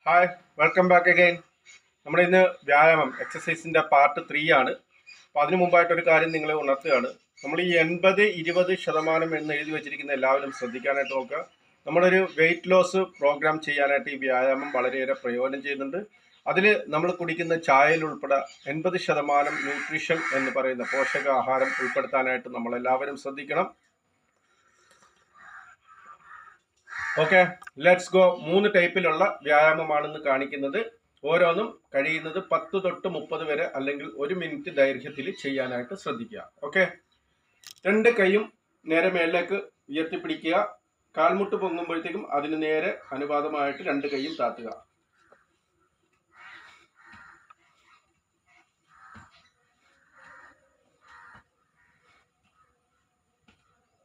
Hi, welcome back again. നമ്മുടെ ഇന്ന് വ്യായാമം എക്സസൈസിൻ്റെ പാർട്ട് 3 ആണ്. അപ്പോൾ അതിനു മുമ്പായിട്ടൊരു കാര്യം നിങ്ങളെ ഉണർത്തുകയാണ്. നമ്മൾ ഈ 80-20% എന്ന് എഴുതി വെച്ചിരിക്കുന്ന എല്ലാവരും ശ്രദ്ധിക്കാനായിട്ട് നോക്കുക. നമ്മളൊരു വെയിറ്റ് ലോസ് പ്രോഗ്രാം ചെയ്യാനായിട്ട് ഈ വ്യായാമം വളരെയേറെ പ്രയോജനം ചെയ്യുന്നുണ്ട്. അതിൽ നമ്മൾ കുടിക്കുന്ന ചായയിൽ ഉൾപ്പെടെ 80% ന്യൂട്രീഷൻ എന്ന് പറയുന്ന പോഷകാഹാരം ഉൾപ്പെടുത്താനായിട്ട് നമ്മളെല്ലാവരും ശ്രദ്ധിക്കണം. Okay, let's go. 3 ടൈപ്പിലുള്ള വ്യായാമമാണെന്ന് കാണിക്കുന്നത്. ഓരോന്നും കഴിയുന്നത് 10 തൊട്ട് 30 വരെ അല്ലെങ്കിൽ 1 മിനിറ്റ് ദൈർഘ്യത്തിൽ ചെയ്യാനായിട്ട് ശ്രദ്ധിക്കുക. ഓക്കെ, 2 കൈയും നേരെ മേളിലേക്ക് ഉയർത്തിപ്പിടിക്കുക. കാൽമുട്ട് പൊങ്ങുമ്പോഴത്തേക്കും അതിന് നേരെ അനുപാതമായിട്ട് 2 കൈയും താത്തുക.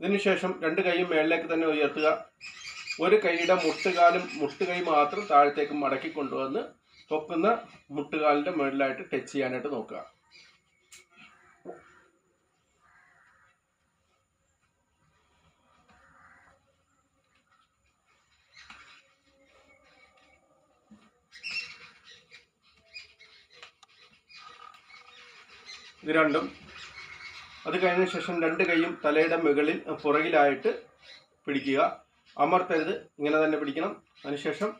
ഇതിനുശേഷം 2 കൈയും മേളിലേക്ക് തന്നെ ഉയർത്തുക. ഒരു കൈയുടെ മുട്ടുകൈ മാത്രം താഴത്തേക്ക് മടക്കി കൊണ്ടുവന്ന് പൊക്കുന്ന മുട്ടുകാലിന്റെ മുകളിലായിട്ട് ടച്ച് ചെയ്യാനായിട്ട് നോക്കുക. ഇത് രണ്ടും. അത് കഴിഞ്ഞ ശേഷം 2 കൈയും തലയുടെ മുകളിൽ പുറകിലായിട്ട് പിടിക്കുക. അമർത്തരുത്, ഇങ്ങനെ തന്നെ പിടിക്കണം. അതിനുശേഷം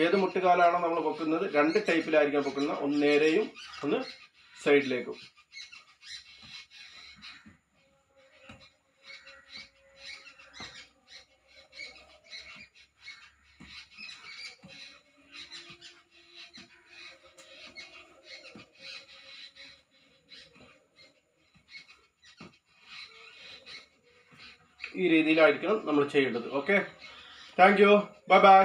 ഏത് മുട്ടുകാലാണോ നമ്മൾ പൊക്കുന്നത്, 2 ടൈപ്പിലായിരിക്കും പൊക്കുന്നത്. ഒന്ന് നേരെയും ഒന്ന് സൈഡിലേക്കും. ഈ രീതിയിലായിരിക്കണം നമ്മൾ ചെയ്യേണ്ടത്. Okay, thank you, bye bye.